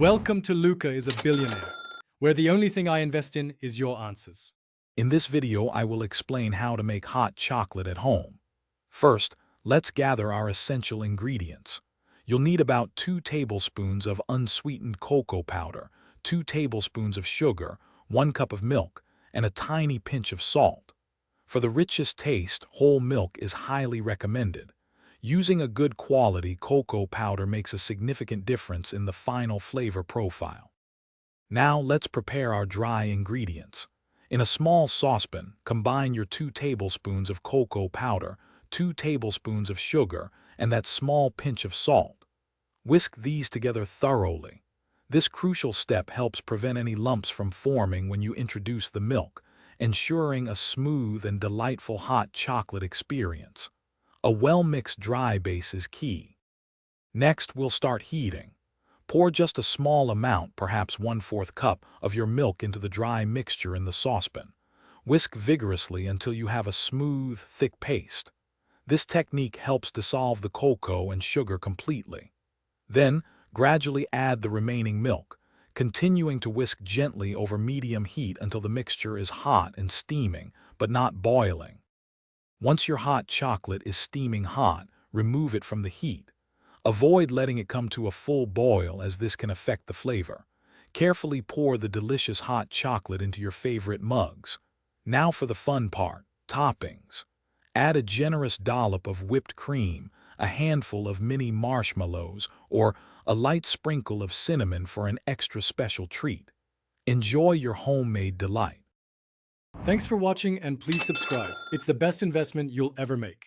Welcome to Luca is a Billionaire, where the only thing I invest in is your answers. In this video, I will explain how to make hot chocolate at home. First, let's gather our essential ingredients. You'll need about 2 tablespoons of unsweetened cocoa powder, 2 tablespoons of sugar, 1 cup of milk, and a tiny pinch of salt. For the richest taste, whole milk is highly recommended. Using a good quality cocoa powder makes a significant difference in the final flavor profile. Now let's prepare our dry ingredients. In a small saucepan, combine your 2 tablespoons of cocoa powder, 2 tablespoons of sugar, and that small pinch of salt. Whisk these together thoroughly. This crucial step helps prevent any lumps from forming when you introduce the milk, ensuring a smooth and delightful hot chocolate experience. A well-mixed dry base is key. Next, we'll start heating. Pour just a small amount, perhaps 1/4 cup, of your milk into the dry mixture in the saucepan. Whisk vigorously until you have a smooth, thick paste. This technique helps dissolve the cocoa and sugar completely. Then, gradually add the remaining milk, continuing to whisk gently over medium heat until the mixture is hot and steaming, but not boiling. Once your hot chocolate is steaming hot, remove it from the heat. Avoid letting it come to a full boil, as this can affect the flavor. Carefully pour the delicious hot chocolate into your favorite mugs. Now for the fun part, toppings. Add a generous dollop of whipped cream, a handful of mini marshmallows, or a light sprinkle of cinnamon for an extra special treat. Enjoy your homemade delight. Thanks for watching and please subscribe. It's the best investment you'll ever make.